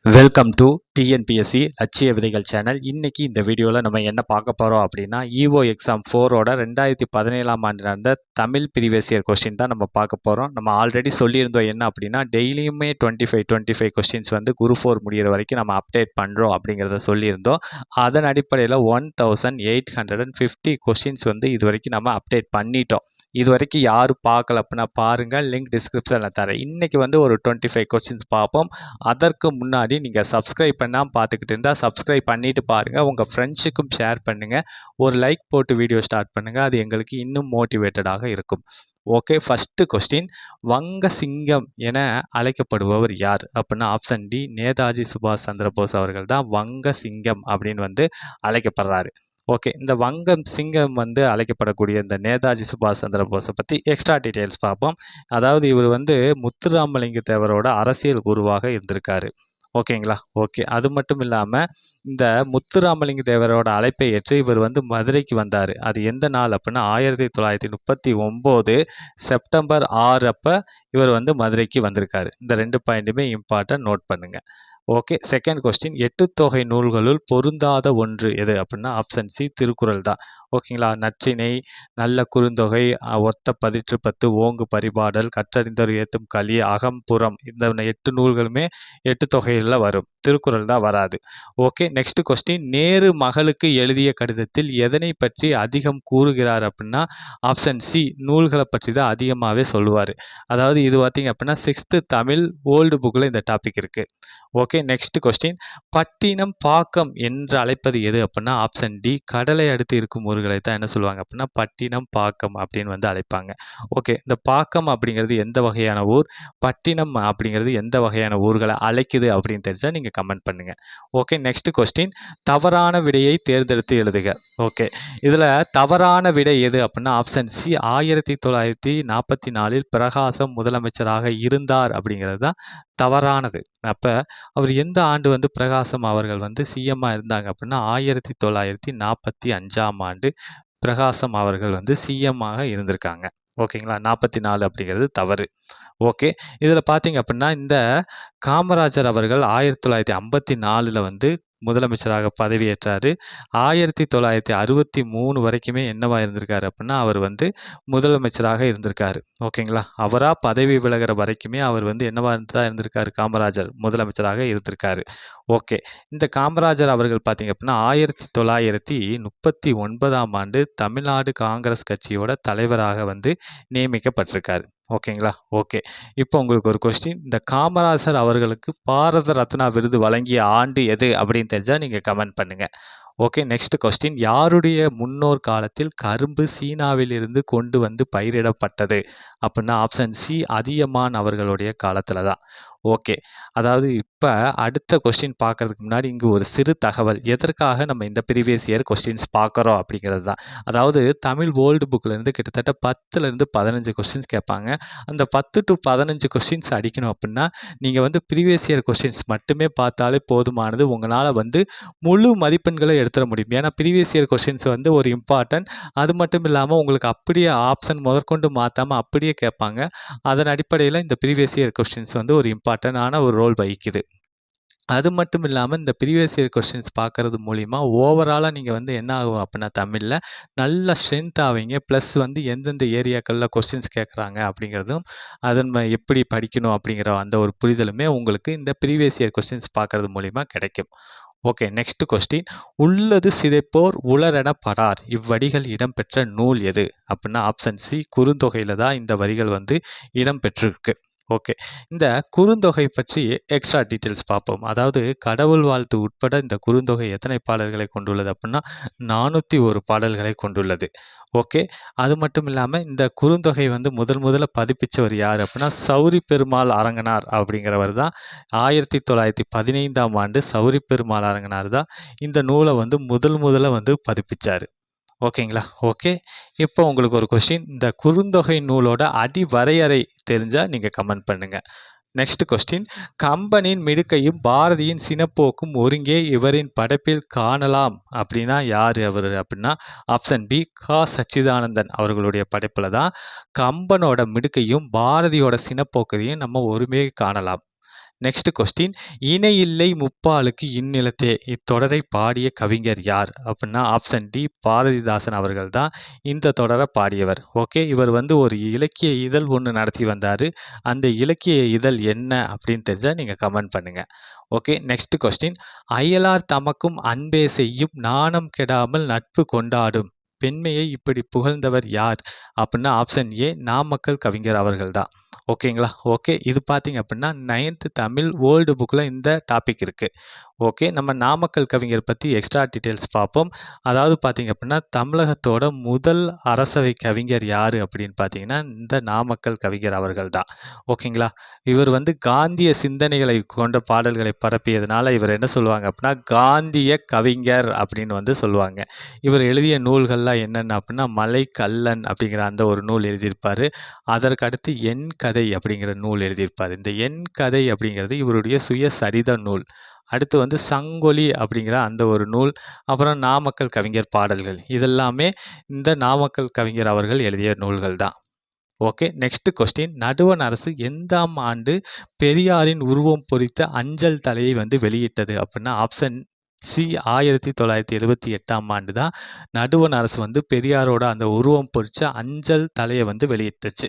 Welcome to TNPSC லட்சிய விதைகள் channel. இன்னைக்கு இந்த வீடியோவில் நம்ம என்ன பார்க்க போகிறோம் அப்படின்னா, இஓ எக்ஸாம் 4ஓட 2017ஆம் ஆண்டு நடந்த தமிழ் ப்ரீவியஸ் இயர் கொஸ்டின் தான் நம்ம பார்க்க போகிறோம். நம்ம ஆல்ரெடி சொல்லியிருந்தோம் என்ன அப்படின்னா, டெய்லியுமே 25 கொஸ்டின்ஸ் வந்து குரு 4 முடிகிற வரைக்கும் நம்ம அப்டேட் பண்ணுறோம் அப்படிங்கிறத சொல்லியிருந்தோம். அதன் அடிப்படையில் 1850 கொஸ்டின்ஸ் வந்து இது வரைக்கும் நம்ம அப்டேட் பண்ணிட்டோம். இது வரைக்கும் யாரும் பார்க்கல அப்படின்னா பாருங்கள், லிங்க் டிஸ்கிரிப்ஷனில் தரேன். இன்றைக்கி வந்து ஒரு 25 கொஸ்டின்ஸ் பார்ப்போம். அதற்கு முன்னாடி நீங்கள் சப்ஸ்கிரைப் பண்ணாமல் பார்த்துக்கிட்டு இருந்தால் சப்ஸ்கிரைப் பண்ணிவிட்டு பாருங்கள். உங்கள் ஃப்ரெண்ட்ஸுக்கும் ஷேர் பண்ணுங்கள். ஒரு லைக் போட்டு வீடியோ ஸ்டார்ட் பண்ணுங்கள். அது எங்களுக்கு இன்னும் மோட்டிவேட்டடாக இருக்கும். ஓகே, ஃபஸ்ட்டு கொஸ்டின், வங்க சிங்கம் என அழைக்கப்படுபவர் யார் அப்படின்னா ஆப்ஷன் டி, நேதாஜி சுபாஷ் சந்திரபோஸ் அவர்கள் தான் வங்க சிங்கம் அப்படின்னு வந்து அழைக்கப்படுறாரு. ஓகே, இந்த வங்கம் சிங்கம் வந்து அழைக்கப்படக்கூடிய இந்த நேதாஜி சுபாஷ் சந்திர போஸை பற்றி எக்ஸ்ட்ரா டீட்டெயில்ஸ் பார்ப்போம். அதாவது இவர் வந்து முத்துராமலிங்க தேவரோட அரசியல் குருவாக இருந்திருக்காரு. ஓகேங்களா? ஓகே, அது மட்டும் இல்லாமல் இந்த முத்துராமலிங்க தேவரோட அழைப்பை ஏற்று இவர் வந்து மதுரைக்கு வந்தார். அது எந்த நாள் அப்படின்னா 1939 செப்டம்பர் 6 அப்போ இவர் வந்து மதுரைக்கு வந்திருக்காரு. இந்த 2 பாயிண்ட்டுமே இம்பார்ட்டன்ட், நோட் பண்ணுங்கள். ஓகே, செகண்ட் கொஸ்டின், எட்டு தொகை நூல்களுள் பொருந்தாத ஒன்று எது அப்படின்னா ஆப்ஷன் சி, திருக்குறள் தான். ஓகேங்களா? நற்றிணை, நல்ல குறுந்தொகை, ஒத்த பதிற்று பத்து, ஓங்கு பரிபாடல், கற்றறிந்தவர் ஏத்தும் களி, அகம்புறம், இந்த 8 நூல்களுமே 8 தொகையில் வரும். திருக்குறள் தான் வராது. ஓகே, நெக்ஸ்ட் கொஸ்டின், நேரு மகளுக்கு எழுதிய கடிதத்தில் எதனை பற்றி அதிகம் கூறுகிறார் அப்படின்னா ஆப்ஷன் சி, நூல்களை பற்றி தான் அதிகமாகவே சொல்லுவார். அதாவது இது பார்த்தீங்க அப்படின்னா 6th தமிழ் ஓல்டு புக்கில் இந்த டாபிக் இருக்குது. ஓகே, நெக்ஸ்ட் கொஸ்டின், பட்டினம் பாக்கம் என்று அழைப்பது எது அப்படின்னா ஆப்ஷன் டி, கடலை அடுத்து இருக்கும் ஊர்களை தான் என்ன சொல்லுவாங்க அப்படின்னா பட்டினம் பாக்கம் அப்படின்னு வந்து அழைப்பாங்க. ஓகே, இந்த பாக்கம் அப்படிங்கிறது எந்த வகையான ஊர், பட்டினம் அப்படிங்கிறது எந்த வகையான ஊர்களை அழைக்குது அப்படின்னு தெரிஞ்சால் நீங்கள் கமெண்ட் பண்ணுங்கள். ஓகே, நெக்ஸ்ட் கொஸ்டின், தவறான விடையை தேர்ந்தெடுத்து எழுதுக. ஓகே, இதில் தவறான விடை எது அப்படின்னா ஆப்ஷன் சி, 1944 பிரகாசம் முதலமைச்சராக இருந்தார் அப்படிங்கிறது தான் தவறானது. அப்போ அவர் எந்த ஆண்டு வந்து பிரகாசம் அவர்கள் வந்து சிஎம்மாக இருந்தாங்க அப்படின்னா 1945ஆம் ஆண்டு பிரகாசம் அவர்கள் வந்து சிஎம்மாக இருந்திருக்காங்க. ஓகேங்களா? 44 அப்படிங்கிறது தவறு. ஓகே, இதில் பார்த்தீங்க அப்படின்னா இந்த காமராஜர் அவர்கள் 1954 வந்து முதலமைச்சராக பதவியேற்றார். 1963 வரைக்குமே என்னவா இருந்திருக்காரு அப்படின்னா அவர் வந்து முதலமைச்சராக இருந்திருக்காரு. ஓகேங்களா? அவராக பதவி விலகிற வரைக்குமே அவர் வந்து என்னவா தான் இருந்திருக்காரு, காமராஜர் முதலமைச்சராக இருந்திருக்காரு. ஓகே, இந்த காமராஜர் அவர்கள் பார்த்தீங்க அப்படின்னா 1939ஆம் ஆண்டு தமிழ்நாடு காங்கிரஸ் கட்சியோட தலைவராக வந்து நியமிக்கப்பட்டிருக்காரு. ஓகேங்களா? ஓகே, இப்போ உங்களுக்கு ஒரு கொஸ்டின், இந்த காமராஜர் அவர்களுக்கு பாரத ரத்னா விருது வழங்கிய ஆண்டு எது அப்படின்னு தெரிஞ்சால் நீங்கள் கமெண்ட் பண்ணுங்கள். ஓகே, நெக்ஸ்ட் கொஸ்டின், யாருடைய முன்னோர் காலத்தில் கரும்பு சீனாவில் இருந்து கொண்டு வந்து பயிரிடப்பட்டது அப்படின்னா ஆப்ஷன் சி, அதியமான் அவர்களுடைய காலத்தில் தான். ஓகே, அதாவது இப்போ அடுத்த கொஸ்டின் பார்க்கறதுக்கு முன்னாடி இங்கு ஒரு சிறு தகவல், எதற்காக நம்ம இந்த ப்ரீவியஸ் இயர் கொஸ்டின்ஸ் பார்க்குறோம் அப்படிங்கிறது தான். அதாவது தமிழ் ஓல்டு புக்கிலேருந்து கிட்டத்தட்ட 10லேருந்து 15 கொஸ்டின்ஸ் கேட்பாங்க. அந்த 10 to 15 கொஸ்டின்ஸ் அடிக்கணும் அப்படின்னா நீங்கள் வந்து ப்ரீவியஸ் இயர் கொஸ்டின்ஸ் மட்டுமே பார்த்தாலே போதுமானது. உங்களால் வந்து முழு மதிப்பெண்களை எடுத்துட முடியும். ஏன்னா ப்ரீவியஸ் இயர் கொஸ்டின்ஸ் வந்து ஒரு இம்பார்ட்டன்ட். அது மட்டும் இல்லாமல் உங்களுக்கு அப்படியே ஆப்ஷன் முதற்கொண்டு மாற்றாமல் அப்படியே கேட்பாங்க. அதன் அடிப்படையில் இந்த ப்ரீவியஸ் இயர் கொஸ்டின்ஸ் வந்து ஒரு இம்பார்ட்டண்டான ஒரு ரோல் வகிக்குது. அது மட்டும் இல்லாமல் இந்த ப்ரீவியஸ் இயர் கொஸ்டின்ஸ் பார்க்கறது மூலிமா ஓவராலாக நீங்கள் வந்து என்ன ஆகும் அப்படின்னா தமிழில் நல்ல ஸ்ட்ரென்த் ஆவீங்க. ப்ளஸ் வந்து எந்தெந்த ஏரியாக்களில் கொஸ்டின்ஸ் கேட்குறாங்க அப்படிங்கிறதும் அதன் எப்படி படிக்கணும் அப்படிங்கிற அந்த ஒரு புரிதலுமே உங்களுக்கு இந்த ப்ரீவியஸ் இயர் கொஸ்டின்ஸ் பார்க்கறது மூலிமா கிடைக்கும். ஓகே, நெக்ஸ்ட் கொஸ்டின், உள்ளது சிதைப்போர் உளரென படார் இவ்வடிகள் இடம்பெற்ற நூல் எது அப்படின்னா ஆப்ஷன் சி, குறுந்தொகையில் தான் இந்த வரிகள் வந்து இடம்பெற்றிருக்கு. ஓகே, இந்த குறுந்தொகை பற்றி எக்ஸ்ட்ரா டீட்டெயில்ஸ் பார்ப்போம். அதாவது கடவுள் வாழ்த்து உட்பட இந்த குறுந்தொகை எத்தனை பாடல்களை கொண்டுள்ளது அப்படின்னா 401 பாடல்களை கொண்டுள்ளது. ஓகே, அது மட்டும் இல்லாமல் இந்த குறுந்தொகை வந்து முதல்ல பதிப்பிச்சவர் யார் அப்படின்னா சௌரி பெருமாள் அரங்கனார் அப்படிங்கிறவர் தான். 1915ஆம் ஆண்டு சௌரி பெருமாள் அரங்கனார் தான் இந்த நூலை வந்து முதல்ல வந்து பதிப்பிச்சார். ஓகேங்களா? ஓகே, இப்போ உங்களுக்கு ஒரு கொஸ்டின், இந்த குறுந்தொகை நூலோட அடி வரையறை தெரிஞ்சால் நீங்கள் கமெண்ட் பண்ணுங்கள். நெக்ஸ்ட் கொஸ்டின், கம்பனின் மிடுக்கையும் பாரதியின் சினப்போக்கும் ஒருங்கே இவரின் படைப்பில் காணலாம் அப்படின்னா யார் அவர் அப்படின்னா ஆப்ஷன் பி, கா சச்சிதானந்தன் அவர்களுடைய படைப்பில் தான் கம்பனோட மிடுக்கையும் பாரதியோட சினப்போக்கையும் நம்ம ஒருமே காணலாம். நெக்ஸ்ட் கொஸ்டின், இணையில்லை முப்பாலுக்கு இந்நிலத்தே இத்தொடரை பாடிய கவிஞர் யார் அப்படின்னா ஆப்ஷன் டி பாரதிதாசன் அவர்கள் தான் இந்த தொடரை பாடியவர். ஓகே, இவர் வந்து ஒரு இலக்கிய இதழ் ஒன்று நடத்தி வந்தார். அந்த இலக்கிய இதழ் என்ன அப்படின்னு தெரிஞ்சால் நீங்கள் கமெண்ட் பண்ணுங்கள். ஓகே, நெக்ஸ்ட் கொஸ்டின், அயலார் தமக்கும் அன்பே செய்யும் நாணம் கெடாமல் நட்பு கொண்டாடும் பெண்மையை இப்படி புகழ்ந்தவர் யார் அப்படின்னா ஆப்ஷன் ஏ நாமக்கல் கவிஞர் அவர்கள் தான். ஓகேங்களா? ஓகே, இது பார்த்தீங்க அப்படின்னா 9th தமிழ் ஓல்டு புக்கில் இந்த டாபிக் இருக்குது. ஓகே, நம்ம நாமக்கல் கவிஞர் பற்றி எக்ஸ்ட்ரா டீட்டெயில்ஸ் பார்ப்போம். அதாவது பார்த்தீங்க அப்படின்னா தமிழகத்தோட முதல் அரசவை கவிஞர் யார் அப்படின்னு பார்த்தீங்கன்னா இந்த நாமக்கல் கவிஞர் அவர்கள் தான். ஓகேங்களா? இவர் வந்து காந்திய சிந்தனைகளை கொண்ட பாடல்களை பரப்பியதுனால இவர் என்ன சொல்லுவாங்க அப்படின்னா காந்திய கவிஞர் அப்படின்னு வந்து சொல்லுவாங்க. இவர் எழுதிய நூல்கள்லாம் என்னென்ன அப்படின்னா மலை கல்லன் அப்படிங்கிற அந்த ஒரு நூல் எழுதியிருப்பார். அதற்கு அடுத்து என் கதை அப்படிங்கிற நூல் எழுதியிருப்பார். இந்த என் கதை அப்படிங்கிறது இவருடைய சுயசரித நூல். அடுத்து வந்து சங்கொலி அப்படிங்கிற அந்த ஒரு நூல், அப்புறம் நாமக்கல் கவிஞர் பாடல்கள், இதெல்லாமே இந்த நாமக்கல் கவிஞர் அவர்கள் எழுதிய நூல்கள் தான். ஓகே, நெக்ஸ்ட் கொஸ்டின், நடுவண் அரசு எந்தாம் ஆண்டு பெரியாரின் உருவம் பொறித்த அஞ்சல் தலையை வந்து வெளியிட்டது அப்படின்னா ஆப்ஷன் சி 1978ஆம் ஆண்டு தான் நடுவண் அரசு வந்து பெரியாரோட அந்த உருவம் பொறிச்ச அஞ்சல் தலையை வந்து வெளியிட்டுச்சு.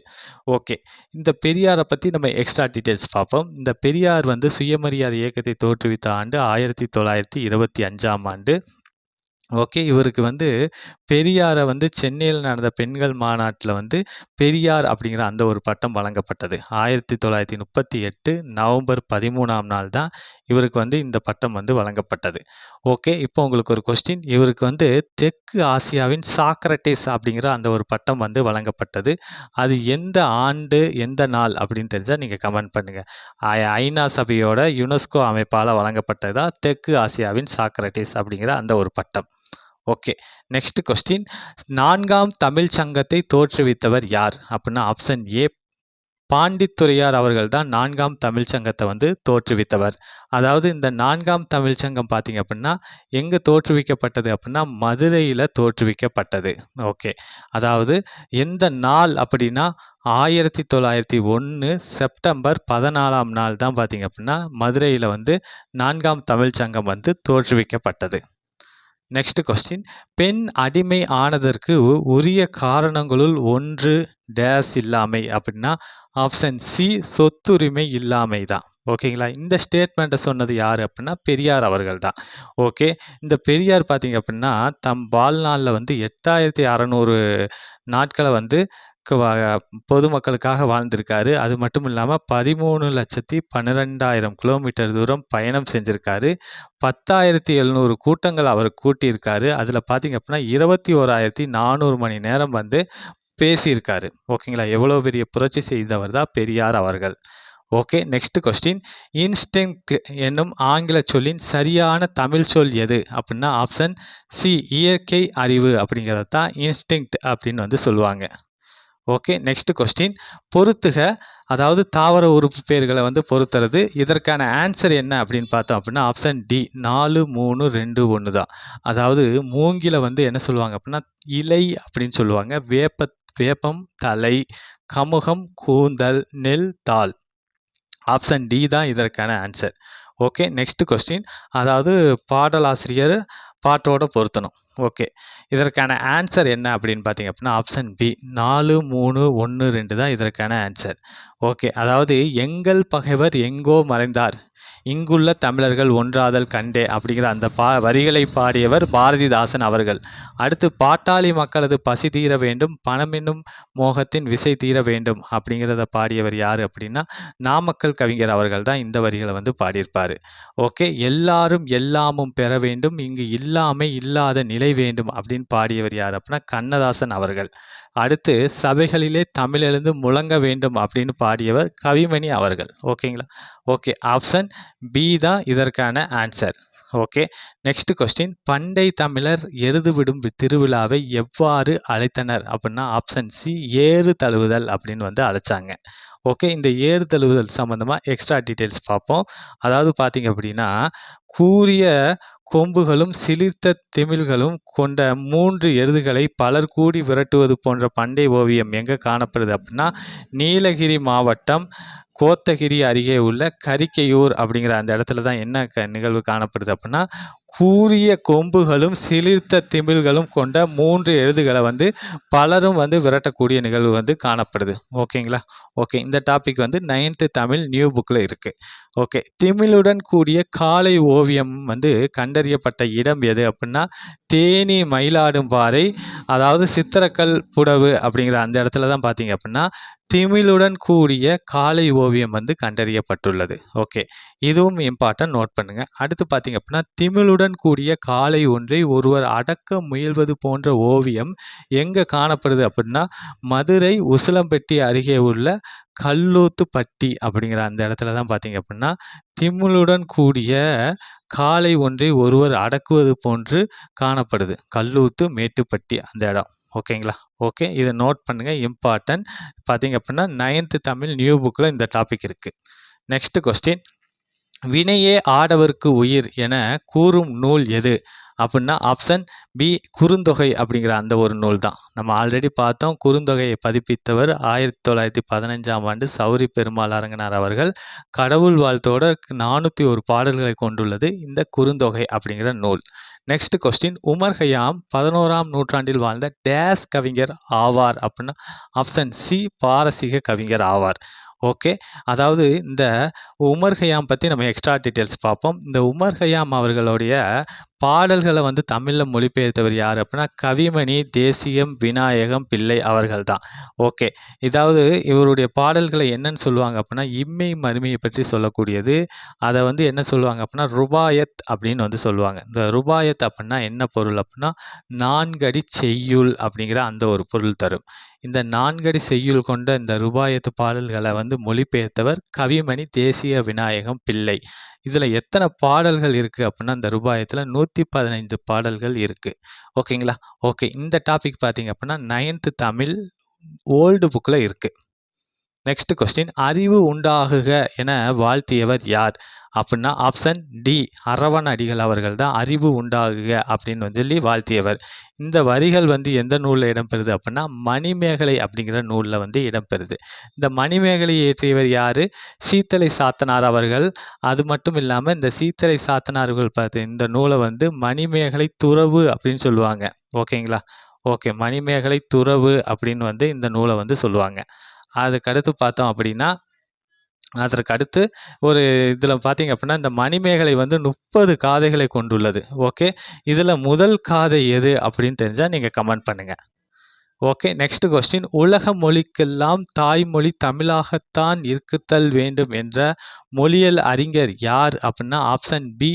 ஓகே, இந்த பெரியாரை பற்றி நம்ம எக்ஸ்ட்ரா டீட்டெயில்ஸ் பார்ப்போம். இந்த பெரியார் வந்து சுயமரியாதை இயக்கத்தை தோற்றுவித்த ஆண்டு 1925ஆம் ஆண்டு. ஓகே, இவருக்கு வந்து பெரியாரை வந்து சென்னையில் நடந்த பெண்கள் மாநாட்டில் வந்து பெரியார் அப்படிங்கிற அந்த ஒரு பட்டம் வழங்கப்பட்டது. 1938 நவம்பர் 13ஆம் நாள் தான் இவருக்கு வந்து இந்த பட்டம் வந்து வழங்கப்பட்டது. ஓகே, இப்போ உங்களுக்கு ஒரு கொஸ்டின், இவருக்கு வந்து தெற்கு ஆசியாவின் சாக்ரட்டிஸ் அப்படிங்கிற அந்த ஒரு பட்டம் வந்து வழங்கப்பட்டது. அது எந்த ஆண்டு எந்த நாள் அப்படின்னு தெரிஞ்சால் நீங்கள் கமெண்ட் பண்ணுங்கள். ஐநா சபையோட யுனெஸ்கோ அமைப்பால் வழங்கப்பட்டதா தெற்கு ஆசியாவின் சாக்ரட்டிஸ் அப்படிங்கிற அந்த ஒரு பட்டம். ஓகே, நெக்ஸ்ட் கொஸ்டின், 4ஆம் தமிழ் சங்கத்தை தோற்றுவித்தவர் யார் அப்படின்னா ஆப்ஷன் ஏ பாண்டித்துரையார் அவர்கள் தான் 4ஆம் தமிழ் சங்கத்தை வந்து தோற்றுவித்தவர். அதாவது இந்த 4ஆம் தமிழ் சங்கம் பார்த்தீங்க அப்படின்னா எங்கே தோற்றுவிக்கப்பட்டது அப்படின்னா மதுரையில் தோற்றுவிக்கப்பட்டது. ஓகே, அதாவது எந்த நாள் அப்படின்னா 1901 செப்டம்பர் 14ஆம் நாள் தான் பார்த்தீங்க அப்படின்னா மதுரையில் வந்து 4ஆம் தமிழ் சங்கம் வந்து தோற்றுவிக்கப்பட்டது. நெக்ஸ்ட் கொஸ்டின், பெண் அடிமை ஆனதற்கு உரிய காரணங்களுள் ஒன்று டேஸ் இல்லாமை அப்படின்னா ஆப்ஷன் சி சொத்துரிமை இல்லாமை தான். ஓகேங்களா? இந்த ஸ்டேட்மெண்ட்டை சொன்னது யார் அப்படின்னா பெரியார் அவர்கள் தான். ஓகே, இந்த பெரியார் பார்த்தீங்க அப்படின்னா தம் வாழ்நாளில் வந்து 8600 நாட்களை வந்து பொதுமக்களுக்காக வாழ்ந்திருக்காரு. அது மட்டும் இல்லாமல் 13,12,000 கிலோமீட்டர் தூரம் பயணம் செஞ்சுருக்காரு. 10,700 கூட்டங்கள் அவர் கூட்டியிருக்காரு. அதில் பார்த்தீங்க அப்படின்னா 21,400 மணி நேரம் வந்து பேசியிருக்காரு. ஓகேங்களா? எவ்வளோ பெரிய புரட்சி செய்தவர் தான் பெரியார் அவர்கள். ஓகே, நெக்ஸ்ட் கொஸ்டின், இன்ஸ்டிங்க்ட் என்னும் ஆங்கில சொல்லின் சரியான தமிழ் சொல் எது அப்படின்னா ஆப்ஷன் சி இயற்கை அறிவு அப்படிங்கிறது தான் இன்ஸ்டிங்க்ட் அப்படின்னு வந்து சொல்லுவாங்க. ஓகே, நெக்ஸ்ட் கொஸ்டின், பொறுத்துக அதாவது தாவர உறுப்பு பேர்களை வந்து பொறுத்துறது, இதற்கான ஆன்சர் என்ன அப்படின்னு பார்த்தோம் அப்படின்னா ஆப்ஷன் டி 4, 3, 2, 1 தான். அதாவது மூங்கில வந்து என்ன சொல்லுவாங்க அப்படின்னா இலை அப்படின்னு சொல்லுவாங்க, வேப்பம் தலை, கமுகம் கூந்தல், நெல் தாள். ஆப்ஷன் டி தான் இதற்கான ஆன்சர். ஓகே, நெக்ஸ்ட் கொஸ்டின், அதாவது பாடலாசிரியர் பாட்டோட பொருத்தணும். ஓகே, இதற்கான ஆன்சர் என்ன அப்படின்னு பார்த்தீங்க அப்படின்னா ஆப்ஷன் பி 4, 3, 1, 2 தான் இதற்கான ஆன்சர். ஓகே, அதாவது எங்கள் பகைவர் எங்கோ மறைந்தார் இங்குள்ள தமிழர்கள் ஒன்றாதல் கண்டே அப்படிங்கிற அந்த வரிகளை பாடியவர் பாரதிதாசன் அவர்கள். அடுத்து பாட்டாளி மக்களது பசி தீர வேண்டும், பணம் என்னும் மோகத்தின் விசை தீர வேண்டும் அப்படிங்கிறத பாடியவர் யார் அப்படின்னா நாமக்கல் கவிஞர் அவர்கள் தான் இந்த வரிகளை வந்து பாடியிருப்பார். ஓகே, எல்லாரும் எல்லாமும் பெற வேண்டும், இங்கு இல்லாமை இல்லாத நிலை வேண்டும் அப்படின்னு பாடியவர் யார் அப்படின்னா கண்ணதாசன் அவர்கள். அடுத்து சபைகளிலே தமிழ் எழுந்து முழங்க வேண்டும் அப்படின்னு பாடியவர் கவிமணி அவர்கள். ஓகேங்களா? ஓகே, ஆப்ஷன் பி தான் இதற்கான ஆன்சர். ஓகே, நெக்ஸ்ட் கொஸ்டின், பண்டை தமிழர் எருது விடும் திருவிழாவை எவ்வாறு அழைத்தனர் அப்படின்னா ஆப்ஷன் சி ஏறு தழுவுதல் அப்படின்னு வந்து அழைச்சாங்க. ஓகே, இந்த ஏறு தழுவுதல் சம்மந்தமாக எக்ஸ்ட்ரா டீட்டெயில்ஸ் பார்ப்போம். அதாவது பார்த்தீங்க அப்படின்னா கூரிய கொம்புகளும் சிலிர்த்த திமில்களும் கொண்ட 3 எருதுகளை பலர் கூடி விரட்டுவது போன்ற பண்டை ஓவியம் எங்கே காணப்படுது அப்படின்னா நீலகிரி மாவட்டம் கோத்தகிரி அருகே உள்ள கரிக்கையூர் அப்படிங்கிற அந்த இடத்துல தான் என்ன நிகழ்வு காணப்படுது அப்படின்னா, கூரிய கொம்புகளும் சிலிர்த்த திமில்களும் கொண்ட 3 எருதுகளை வந்து பலரும் வந்து விரட்டக்கூடிய நிகழ்வு வந்து காணப்படுது. ஓகேங்களா? ஓகே. இந்த டாபிக் வந்து 9th தமிழ் நியூ புக்கில் இருக்குது. ஓகே. திமிலுடன் கூடிய காளை ஓவியம் வந்து கண்டறியப்பட்ட இடம் எது அப்படின்னா, தேனி மயிலாடும்பாறை, அதாவது சித்திரக்கல் புடவு அப்படிங்கிற அந்த இடத்துல தான் பார்த்தீங்க அப்படின்னா திமிலுடன் கூடிய காளை ஓவியம் வந்து கண்டறியப்பட்டுள்ளது. ஓகே, இதுவும் இம்பார்ட்டன்ட், நோட் பண்ணுங்க. அடுத்து பார்த்தீங்க அப்படின்னா, திமிலுடன் கூடிய காளை ஒன்றை ஒருவர் அடக்க முயல்வது போன்ற ஓவியம் எங்கே காணப்படுது அப்படின்னா, மதுரை உசிலம்பட்டி அருகே உள்ள கல்லூத்துப்பட்டி அப்படிங்கிற அந்த இடத்துல தான் பார்த்தீங்க அப்படின்னா, திமிலுடன் கூடிய காளை ஒன்றை ஒருவர் அடக்குவது போன்று காணப்படுது. கல்லூத்து மேட்டுப்பட்டி அந்த இடம். ஓகேங்களா? ஓகே, இதை நோட் பண்ணுங்கள், இம்பார்ட்டன்ட். பார்த்தீங்க அப்படின்னா 9th தமிழ் நியூ புக்கில் இந்த டாபிக் இருக்குது. நெக்ஸ்ட் கொஸ்டின், வினையே ஆடவருக்கு உயிர் என கூறும் நூல் எது அப்படின்னா, ஆப்ஷன் பி குறுந்தொகை அப்படிங்கிற அந்த ஒரு நூல் தான். நம்ம ஆல்ரெடி பார்த்தோம், குறுந்தொகையை பதிப்பித்தவர் 1915ஆம் ஆண்டு சௌரி பெருமாள் அரங்கனார் அவர்கள். கடவுள் வாழ்த்தோட 401 பாடல்களை கொண்டுள்ளது இந்த குறுந்தொகை அப்படிங்கிற நூல். நெக்ஸ்ட் கொஸ்டின், உமர் கய்யாம் 11ஆம் நூற்றாண்டில் வாழ்ந்த டேஸ் கவிஞர் ஆவார் அப்படின்னா, ஆப்ஷன் சி பாரசீக கவிஞர் ஆவார். ஓகே, அதாவது இந்த உமர் கய்யாம் பற்றி நம்ம எக்ஸ்ட்ரா டீட்டெயில்ஸ் பார்ப்போம். இந்த உமர் கய்யாம் அவர்களுடைய பாடல்களை வந்து தமிழில் மொழிபெயர்த்தவர் யார் அப்படின்னா, கவிமணி தேசியம் விநாயகம் பிள்ளை அவர்கள் தான். ஓகே, இதாவது இவருடைய பாடல்களை என்னன்னு சொல்லுவாங்க அப்படின்னா, இம்மை மறுமையை பற்றி சொல்லக்கூடியது. அதை வந்து என்ன சொல்லுவாங்க அப்படின்னா, ருபாயத் அப்படின்னு வந்து சொல்லுவாங்க. இந்த ருபாயத் அப்படின்னா என்ன பொருள் அப்படின்னா, 4 அடி செய்யுள் அப்படிங்கிற அந்த ஒரு பொருள் தரும். இந்த 4 அடி செய்யுள் கொண்ட இந்த ருபாயத்து பாடல்களை வந்து மொழிபெயர்த்தவர் கவிமணி தேசிய விநாயகம் பிள்ளை. இதில் எத்தனை பாடல்கள் இருக்குது அப்படின்னா, இந்த ருபாயத்தில் 115 பாடல்கள் இருக்குது. ஓகேங்களா? ஓகே, இந்த டாபிக் பார்த்தீங்க அப்படின்னா 9th தமிழ் ஓல்டு புக்கில் இருக்குது. நெக்ஸ்ட் கொஸ்டின், அறிவு உண்டாகுக என வாழ்த்தியவர் யார் அப்படின்னா, ஆப்ஷன் டி அரவண அடிகள் அவர்கள் தான் அறிவு உண்டாகுக அப்படின்னு சொல்லி வாழ்த்தியவர். இந்த வரிகள் வந்து எந்த நூலில் இடம்பெறுது அப்படின்னா, மணிமேகலை அப்படிங்கிற நூலில் வந்து இடம்பெறுது. இந்த மணிமேகலையை இயற்றியவர் யார்? சீத்தலை சாத்தனார் அவர்கள். அது மட்டும் இல்லாமல் இந்த சீத்தலை சாத்தனார்கள் பார்த்து இந்த நூலை வந்து மணிமேகலை துறவு அப்படின்னு சொல்லுவாங்க. ஓகேங்களா? ஓகே, மணிமேகலை துறவு அப்படின்னு வந்து இந்த நூலை வந்து சொல்லுவாங்க. அதுக்கடுத்து பார்த்தோம் அப்படின்னா, அதற்கு அடுத்து ஒரு இதில் பார்த்தீங்க அப்படின்னா, இந்த மணிமேகலை வந்து 30 காதைகளை கொண்டுள்ளது. ஓகே, இதில் முதல் காதை எது அப்படின்னு தெரிஞ்சால் நீங்கள் கமெண்ட் பண்ணுங்கள். ஓகே, நெக்ஸ்ட் கொஸ்டின், உலக மொழிக்கெல்லாம் தாய்மொழி தமிழாகத்தான் இருக்குத்தல் வேண்டும் என்ற மொழியியல் அறிஞர் யார் அப்படின்னா, ஆப்ஷன் பி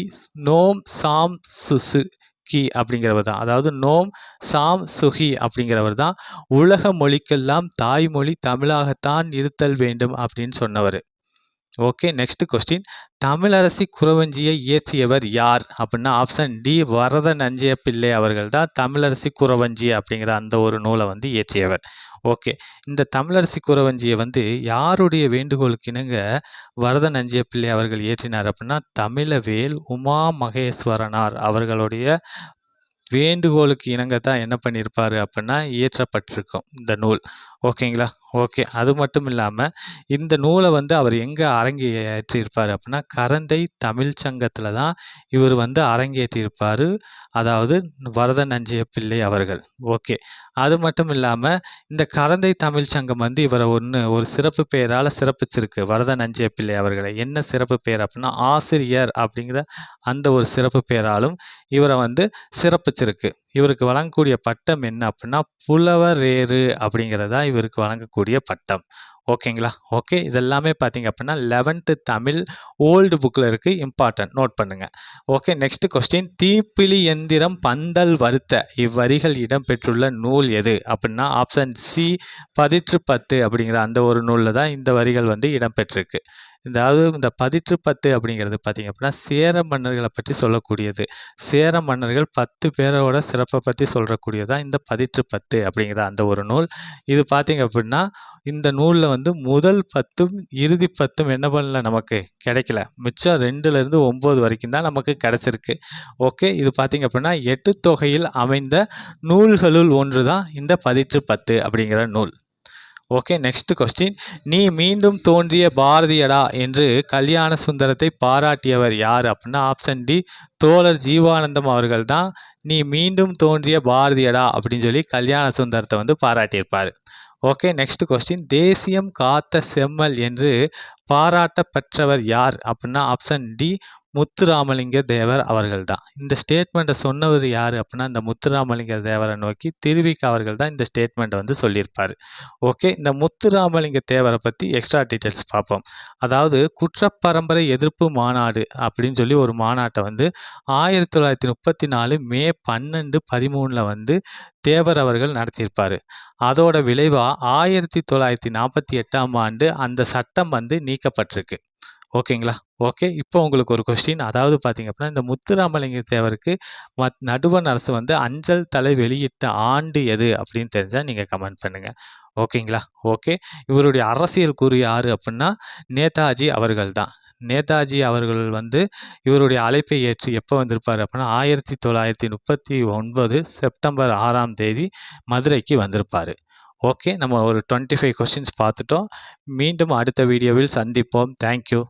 நோம் சாம் சுசு கி அப்படிங்கிறவர் தான். அதாவது நோம் சாம் சுகி அப்படிங்கிறவர் தான் உலக மொழிக்கெல்லாம் தாய்மொழி தமிழாகத்தான் இருத்தல் வேண்டும் அப்படின்னு சொன்னவர். ஓகே, நெக்ஸ்ட் கொஸ்டின், தமிழரசி குறவஞ்சியை இயற்றியவர் யார் அப்படின்னா, ஆப்ஷன் டி வரத நஞ்சைய பிள்ளை அவர்கள் தான் தமிழரசி குறவஞ்சி அப்படிங்கிற அந்த ஒரு நூலை வந்து இயற்றியவர். ஓகே, இந்த தமிழரசி குறவஞ்சியை வந்து யாருடைய வேண்டுகோளுக்கு இணங்க வரத நஞ்சைய பிள்ளை அவர்கள் இயற்றினார் அப்படின்னா, தமிழவேல் உமா மகேஸ்வரனார் அவர்களுடைய வேண்டுகோளுக்கு இணங்கத்தான் என்ன பண்ணியிருப்பார் அப்படின்னா இயற்றப்பட்டிருக்கும் இந்த நூல். ஓகேங்களா? ஓகே, அது மட்டும் இல்லாமல் இந்த நூலை வந்து அவர் எங்கே அரங்கேற்றியிருப்பார் அப்படின்னா, கரந்தை தமிழ் சங்கத்தில் தான் இவர் வந்து அரங்கேற்றியிருப்பார். அதாவது வரத நஞ்சைய பிள்ளை அவர்கள். ஓகே, அது மட்டும் இல்லாமல் இந்த கரந்தை தமிழ் சங்கம் வந்து இவரை ஒரு சிறப்பு பெயரால் சிறப்பிச்சிருக்கு வரத நஞ்சைய பிள்ளை அவர்களை. என்ன சிறப்பு பெயர் அப்படின்னா, ஆசிரியர் அப்படிங்கிற அந்த ஒரு சிறப்பு பெயராலும் இவரை வந்து சிறப்பிச்சிருக்கு. இவருக்கு வழங்கக்கூடிய பட்டம் என்ன அப்படின்னா, புலவரேறு அப்படிங்கிறதா இவருக்கு வழங்கக்கூடிய பட்டம். ஓகேங்களா? ஓகே, இதெல்லாமே பார்த்தீங்க அப்படின்னா 11th தமிழ் ஓல்டு புக்கில் இருக்குது, இம்பார்ட்டன்ட், நோட் பண்ணுங்கள். ஓகே, நெக்ஸ்ட் கொஸ்டின், தீப்பிலி எந்திரம் பந்தல் வருத்த இவ்வரிகள் இடம்பெற்றுள்ள நூல் எது அப்படின்னா, ஆப்ஷன் சி பதிற்று 10 அப்படிங்கிற அந்த ஒரு நூலில் தான் இந்த வரிகள் வந்து இடம்பெற்றிருக்கு. அதாவது இந்த பதிற்று 10 அப்படிங்கிறது பார்த்தீங்க அப்படின்னா சேர மன்னர்களை பற்றி சொல்லக்கூடியது. சேர மன்னர்கள் 10 பேரோட சிறப்பை பற்றி சொல்கிறக்கூடியதான் இந்த பதிற்று 10 அப்படிங்கிற அந்த ஒரு நூல். இது பார்த்தீங்க அப்படின்னா இந்த நூலில் வந்து முதல் 10ம் இறுதி 10ம் என்ன பண்ணல, நமக்கு கிடைக்கல. மிச்சம் 2லேருந்து 9 வரைக்கும் தான் நமக்கு கிடைச்சிருக்கு. ஓகே, இது பார்த்தீங்க அப்படின்னா 8 தொகையில் அமைந்த நூல்களுள் ஒன்று தான் இந்த பதிற்று 10 அப்படிங்கிற நூல். Okay, next question. நீ மீண்டும் தோன்றிய பாரதியடா என்று கல்யாண சுந்தரத்தை பாராட்டியவர் யார் அப்படின்னா ஆப்ஷன் டி தோழர் ஜீவானந்தம் அவர்கள் தான் நீ மீண்டும் தோன்றிய பாரதியடா அப்படின்னு சொல்லி கல்யாண சுந்தரத்தை வந்து பாராட்டியிருப்பார். Okay, next question. தேசியம் காத்த செம்மல் என்று பாராட்டப்பெற்றவர் யார் அப்படின்னா ஆப்ஷன் டி முத்துராமலிங்க தேவர் அவர்கள் தான். இந்த ஸ்டேட்மெண்ட்டை சொன்னவர் யார் அப்படின்னா இந்த முத்துராமலிங்க தேவரை நோக்கி திருவிக அவர்கள் தான் இந்த ஸ்டேட்மெண்ட்டை வந்து சொல்லியிருப்பார். ஓகே, இந்த முத்துராமலிங்க தேவரை பற்றி எக்ஸ்ட்ரா டீட்டெயில்ஸ் பார்ப்போம். அதாவது குற்றப்பரம்பரை எதிர்ப்பு மாநாடு அப்படின்னு சொல்லி ஒரு மாநாட்டை வந்து 1934 மே 12, 13 வந்து தேவர் அவர்கள் நடத்தியிருப்பார். அதோட விளைவாக 1948ஆம் ஆண்டு அந்த சட்டம் வந்து நீக்கப்பட்டிருக்கு. ஓகேங்களா? ஓகே, இப்போ உங்களுக்கு ஒரு கொஸ்டின். அதாவது பார்த்தீங்க அப்படின்னா இந்த முத்துராமலிங்க தேவருக்கு நடுவண் அரசு வந்து அஞ்சல் தலை வெளியிட்ட ஆண்டு எது அப்படின்னு தெரிஞ்சால் நீங்கள் கமெண்ட் பண்ணுங்கள். ஓகேங்களா? ஓகே, இவருடைய அரசியல் கூறு யார் அப்படின்னா நேதாஜி அவர்கள் தான். நேதாஜி அவர்கள் வந்து இவருடைய அழைப்பை ஏற்று எப்போ வந்திருப்பார் அப்படின்னா 1939 செப்டம்பர் 6ஆம் தேதி மதுரைக்கு வந்திருப்பார். ஓகே, நம்ம ஒரு 25 கொஸ்டின்ஸ் பார்த்துட்டோம். மீண்டும் அடுத்த வீடியோவில் சந்திப்போம். தேங்க்யூ.